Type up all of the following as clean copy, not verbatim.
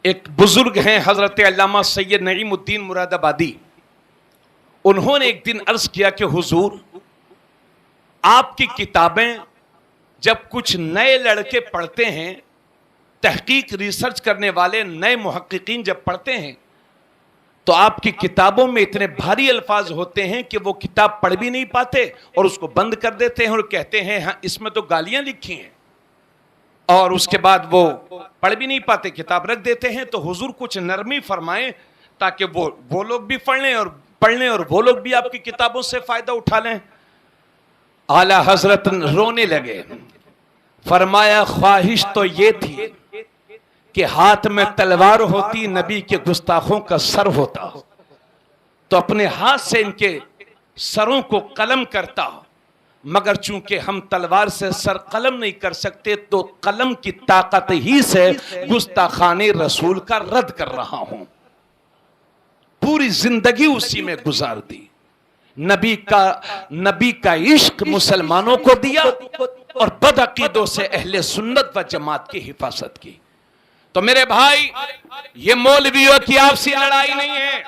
एक बुजुर्ग हैं हजरत अल्लामा सैयद नईमुद्दीन मुरादाबादी। उन्होंने एक दिन अर्ज किया कि हुजूर, आपकी किताबें जब कुछ नए लड़के पढ़ते हैं, तहकीक रिसर्च करने वाले नए मुहक्किकीन जब पढ़ते हैं, तो आपकी किताबों में इतने भारी अल्फाज होते हैं कि वो किताब पढ़ भी नहीं पाते और उसको बंद कर देते हैं और कहते हैं हाँ इसमें तो गालियां लिखी हैं, और उसके बाद वो पढ़ भी नहीं पाते, किताब रख देते हैं। तो हुजूर कुछ नरमी फरमाएं ताकि वो लोग भी पढ़ लें और वो लोग भी आपकी किताबों से फायदा उठा लें। आला हजरत रोने लगे, फरमाया ख्वाहिश तो ये थी कि हाथ में तलवार होती, नबी के गुस्ताखों का सर होता, तो अपने हाथ से इनके सरों को कलम करता, मगर चूंकि हम तलवार से सर कलम नहीं कर सकते, तो कलम की ताकत ही से गुस्ताखाने रसूल का रद्द कर रहा हूं। पूरी जिंदगी उसी में गुजार दी, नबी का इश्क मुसलमानों को दिया और बदअकीदों से अहले सुन्नत व जमात की हिफाजत की। तो मेरे भाई, ये मौलवियों की आपसी लड़ाई नहीं है।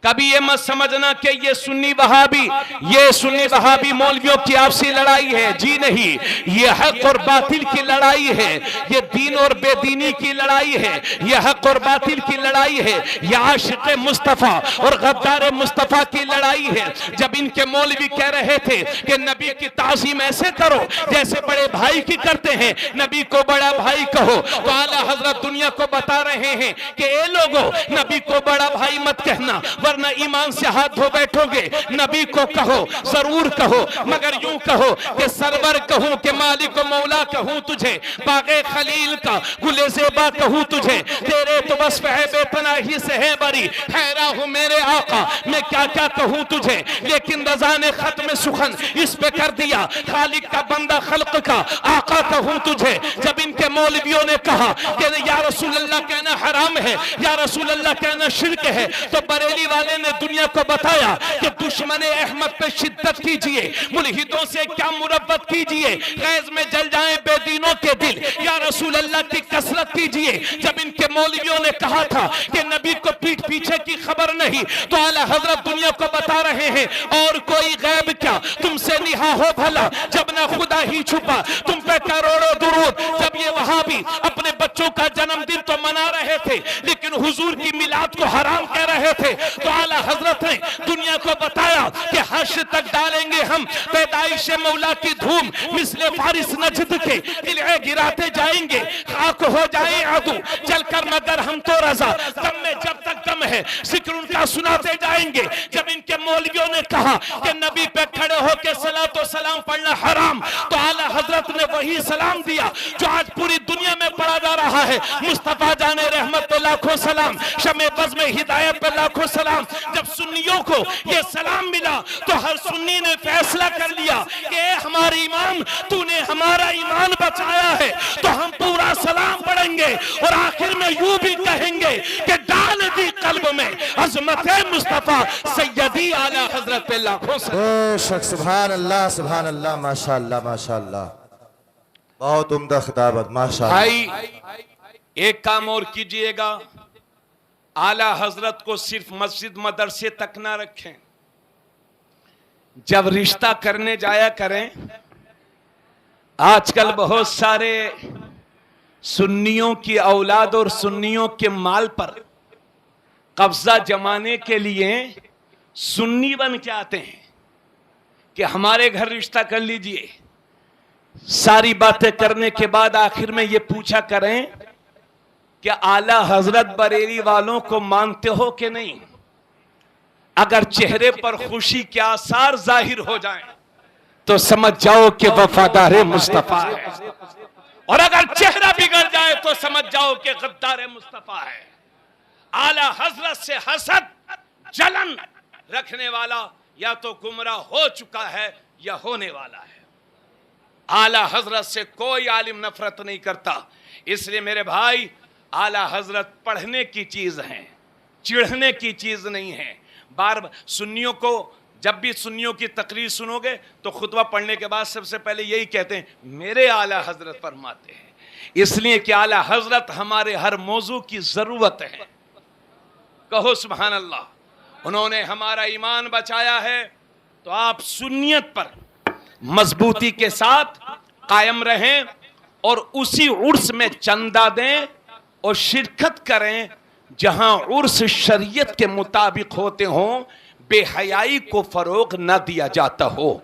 कभी ये मत समझना कि ये सुन्नी वहाबी मौलवियों की आपसी लड़ाई है। जी नहीं, ये हक और बातिल की लड़ाई है, ये दीन और बेदीनी की लड़ाई है, ये हक और बातिल की लड़ाई है, ये आशिक मुस्तफा और गद्दार मुस्तफा की लड़ाई है। जब इनके मौलवी कह रहे थे कि नबी की ताज़ीम ऐसे करो जैसे बड़े भाई की करते हैं, नबी को बड़ा भाई कहो, तो आला हजरत दुनिया को बता रहे हैं कि ए लोगों, नबी को बड़ा भाई मत कहना वरना ईमान से हाथ धो बैठोगे। नबी को कहो, जरूर कहो, मगर यूं कहो कि सरवर कहूं कि मालिक मौला कहूं तुझे, बागे खलील का गुले ज़ेबा कहूं तुझे, तेरे तो बस बेपनाही से है बरी, हैरा हूं मेरे आका मैं क्या क्या कहूं तुझे। लेकिन रज़ा ने खत्म सुखन इस पे कर दिया, खालिक का बंदा खल्क का आका कहूं तुझे। जब इनके मौलवियों ने कहा कि या रसूल अल्लाह कहना हराम है, या रसूल अल्लाह कहना शिर्क है, तो बरेली वाले ने दुनिया को बताया कि दुश्मने अहमद पे शिद्दत कीजिए, मुल्हिदों से क्या मुरब्बत कीजिए, गैज में जल जाए बेदीनों के दिल, या रसूल अल्लाह की कसरत कीजिए। जब इनके मौलवियों ने कहा था कि नबी को पीठ पीछे की खबर नहीं, तो आला हजरत दुनिया को बता रहे हैं और कोई गैब क्या तुमसे निहा हो भला, जब ना खुदा ही छुपा तुम पे करोड़ों दुरूद। जब ये वहाबी अपने बच्चों का जन्मदिन तो मना रहे थे, लेकिन हुजूर की मिलाद को हराम कह रहे थे, तो आला हजरत ने दुनिया को बताया कि हश्र तक डालेंगे हम पैदाइश मौला की धूम, मिसले फारिस नजद के किले गिराते जाएंगे, खाक हो जाए आदू जलकर मगर हम तो रजा, दम में जब तक दम है जिक्र उनका सुनाते जाएंगे। जब इनके मौलवियों ने कहा कि नबी पे खड़े होकर सलातो सलाम पढ़ना हराम, तो आला हजरत ने वही सलाम दिया जो आज पूरी दुनिया में पढ़ा जा रहा है, मुस्तफा जाने रहमत पे लाखों सलाम, शमे बज़ में हिदायत पे लाखों सलाम। जब सुन्नियों को ये सलाम मिला तो हर सुन्नी ने फैसला कर लिया कि हमारे इमाम, तूने हमारा ईमान बचाया है, तो हम पूरा सलाम पढ़ेंगे और आखिर में यूं भी कहेंगे कि डाल दी कल्ब में अज़मत मुस्तफा सैयदी आला हजरत पे लाखों बेशक। सुभान अल्लाह, माशाअल्लाह माशाअल्लाह, बहुत उम्दा खिताबत माशाअल्लाह। भाई एक काम और कीजिएगा, आला हजरत को सिर्फ मस्जिद मदरसे तक ना रखें, जब रिश्ता करने जाया करें। आजकल बहुत सारे सुन्नियों की औलाद और सुन्नियों के माल पर कब्जा जमाने के लिए सुन्नी बन के आते हैं कि हमारे घर रिश्ता कर लीजिए। सारी बातें करने के बाद आखिर में ये पूछा करें कि आला हजरत बरेली वालों को मानते हो कि नहीं। अगर चेहरे पर खुशी के आसार जाहिर हो जाएं, तो समझ जाओ कि वफादार मुस्तफा है, और अगर चेहरा बिगड़ जाए तो समझ जाओ कि गद्दार मुस्तफा है। आला हजरत से हसद जलन रखने वाला या तो गुमराह हो चुका है या होने वाला है। आला हजरत से कोई आलिम नफरत नहीं करता। इसलिए मेरे भाई, आला हजरत पढ़ने की चीज है, चिढ़ने की चीज नहीं है। बार सुन्नियों को जब भी सुन्नियों की तकरीर सुनोगे तो खुतबा पढ़ने के बाद सबसे पहले यही कहते हैं, मेरे आला हजरत फरमाते हैं। इसलिए कि आला हजरत हमारे हर मौजू की जरूरत है। कहो सुभान अल्लाह। उन्होंने हमारा ईमान बचाया है, तो आप सुन्नियत पर मजबूती के साथ कायम रहें और उसी उर्स में चंदा दें और शिरकत करें जहां उर्स शरीयत के मुताबिक होते हों, बेहयाई को फरोग न दिया जाता हो,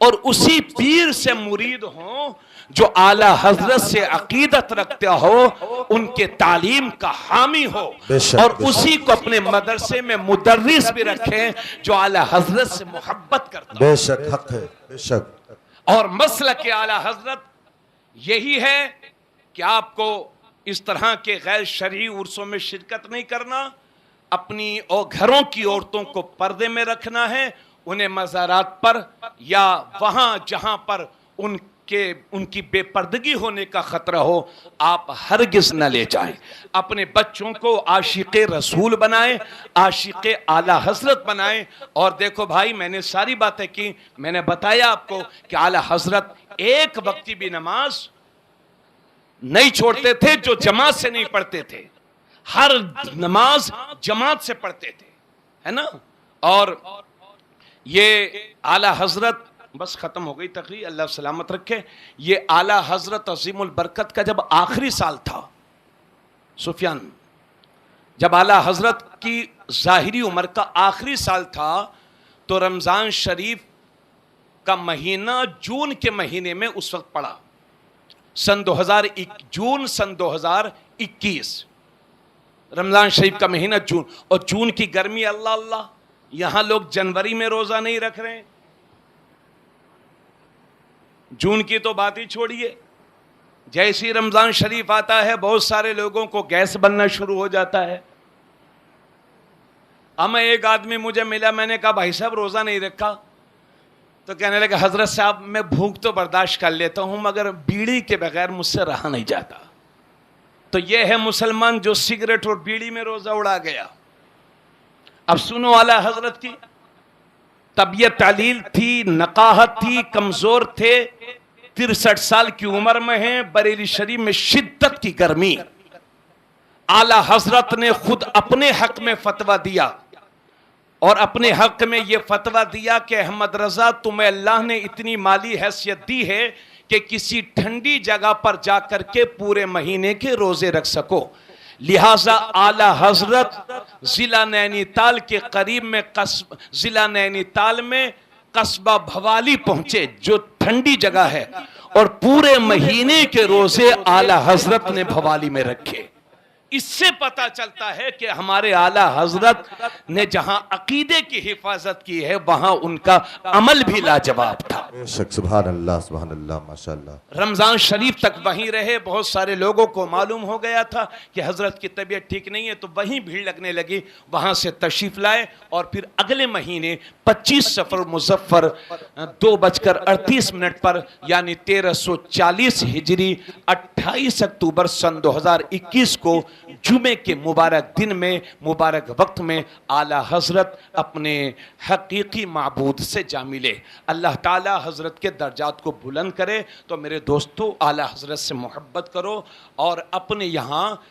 और उसी पीर से मुरीद हो जो आला हजरत से अकीदत रखता हो, उनके तालीम का हामी हो, और उसी को अपने मदरसे में मुदर्रिस भी रखें जो आला हजरत से मोहब्बत करता हो। बेशक हक है, बेशक। और मसलक के आला हजरत यही है कि आपको इस तरह के गैर शरई उर्सों में शिरकत नहीं करना, अपनी और घरों की औरतों को पर्दे में रखना है, उन्हें मज़ारात पर या वहां जहां पर उनकी बेपर्दगी होने का खतरा हो, आप हरगिज न ले जाएं। अपने बच्चों को आशिक़े रसूल बनाएं, आशिक़े आला हजरत बनाएं। और देखो भाई, मैंने सारी बातें की, मैंने बताया आपको कि आला हजरत एक वक्त भी नमाज नहीं छोड़ते थे जो जमात से नहीं पढ़ते थे, हर नमाज जमात से पढ़ते थे, है ना। और ये आला हजरत, बस खत्म हो गई तकरीर, अल्लाह सलामत रखे। ये आला हजरत अजीमुल बरकत का जब आखिरी साल था, सुफियान, जब आला हजरत की जाहिरी उम्र का आखिरी साल था, तो रमजान शरीफ का महीना जून के महीने में उस वक्त पड़ा, सन 2021 रमजान शरीफ का महीना जून। और जून की गर्मी, अल्लाह अल्लाह, यहां लोग जनवरी में रोजा नहीं रख रहे हैं, जून की तो बात ही छोड़िए। जैसे ही रमजान शरीफ आता है, बहुत सारे लोगों को गैस बनना शुरू हो जाता है। अब एक आदमी मुझे मिला, मैंने कहा भाई साहब रोजा नहीं रखा, तो कहने लगा हजरत साहब मैं भूख तो बर्दाश्त कर लेता हूं, मगर बीड़ी के बगैर मुझसे रहा नहीं जाता। तो यह है मुसलमान जो सिगरेट और बीड़ी में रोजा उड़ा गया। अब सुनो, आला हजरत की तबीयत तालील थी, नकाहत थी, कमजोर थे, 63 साल की उम्र में हैं, बरेली शरीफ में शिद्दत की गर्मी। आला हजरत ने खुद अपने हक में फतवा दिया, और अपने हक में यह फतवा दिया कि अहमद रजा, तुम्हें अल्लाह ने इतनी माली हैसियत दी है कि किसी ठंडी जगह पर जाकर के पूरे महीने के रोजे रख सको। लिहाजा आला हजरत जिला नैनीताल के करीब में जिला नैनीताल में कस्बा भवाली पहुंचे, जो ठंडी जगह है, और पूरे महीने के रोजे आला हजरत ने भवाली में रखे। इससे पता चलता है कि हमारे आला हजरत ने जहां अकीदे की हिफाजत की है, वहां उनका अमल भी लाजवाब था। सुभान अल्लाह, माशाअल्लाह। रमजान शरीफ तक वहीं रहे। बहुत सारे लोगों को मालूम हो गया था कि हजरत की तबीयत ठीक नहीं है, तो वहीं भीड़ लगने लगी। वहां से तशरीफ लाए, और फिर अगले महीने 25 सफर मुजफ्फर 2:38 पर, यानी 1340 हिजरी 28 अक्टूबर सन 2021 को जुमे के मुबारक दिन में, मुबारक वक्त में आला हजरत अपने हकीकी माबूद से जा मिले। अल्लाह ताला हजरत के दर्जात को बुलंद करे। तो मेरे दोस्तों, आला हजरत से मोहब्बत करो, और अपने यहाँ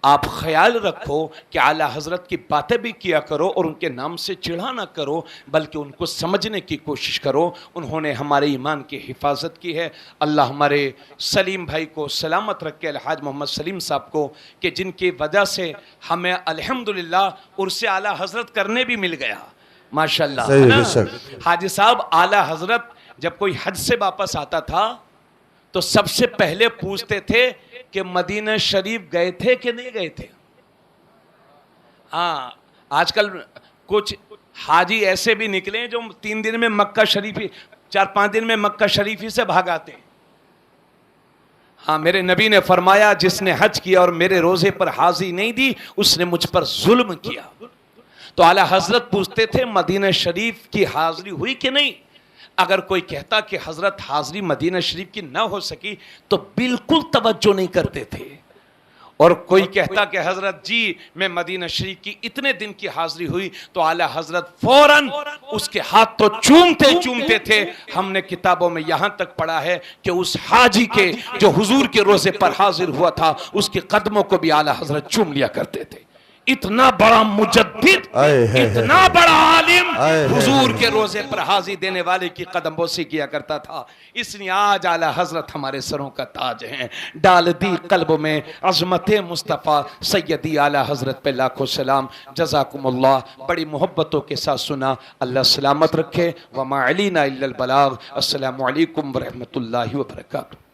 आप ख्याल रखो कि आला हजरत की बातें भी किया करो, और उनके नाम से चिढ़ा ना करो, बल्कि उनको समझने की कोशिश करो। उन्होंने हमारे ईमान की हिफाजत की है। अल्लाह हमारे सलीम भाई को सलामत रखे, अलहाज मोहम्मद सलीम साहब को, कि जिनकी वजह से हमें अल्हम्दुलिल्लाह उर्से आला हजरत करने भी मिल गया, माशाल्लाह, है ना। हाजी साहब, आला हजरत जब कोई हज से वापस आता था, तो सबसे पहले पूछते थे कि मदीना शरीफ गए थे कि नहीं गए थे। हाँ, आजकल कुछ हाजी ऐसे भी निकले जो 3 दिन में मक्का शरीफी, 4-5 दिन में मक्का शरीफी से भाग आते। हाँ, मेरे नबी ने फरमाया, जिसने हज किया और मेरे रोजे पर हाजिरी नहीं दी, उसने मुझ पर जुल्म किया। तो आला हजरत पूछते थे मदीना शरीफ की हाजिरी हुई कि नहीं। अगर कोई कहता कि हजरत हाजिरी मदीना शरीफ की ना हो सकी, तो बिल्कुल तवज्जो नहीं करते थे, और कोई कहता कि हजरत जी मैं मदीना शरीफ की इतने दिन की हाजिरी हुई तो आला हजरत फौरन उसके हाथ तो चूमते चूमते थे। हमने किताबों में यहां तक पढ़ा है कि उस हाजी के जो हुजूर के रोजे पर हाजिर हुआ था उसके कदमों को भी आला हजरत चूम लिया करते थे। इतना बड़ा मुजद्दिद, इतना बड़ा आलिम हुजूर के रोजे पर हाजिर देने वाले की कदमबोसी किया करता था। इसलिए आज आला हजरत हमारे सरों का ताज हैं। डाल दी कल्ब में अजमत मुस्तफ़ा सैयदी आला हजरत पे लाखों सलाम। जज़ाकुमुल्लाह। बड़ी मोहब्बतों के साथ सुना। अल्लाह सलामत रखे। वमा अलैना इल्लल बलाग। अस्सलामु अलैकुम व रहमतुल्लाहि व बरकातुहू।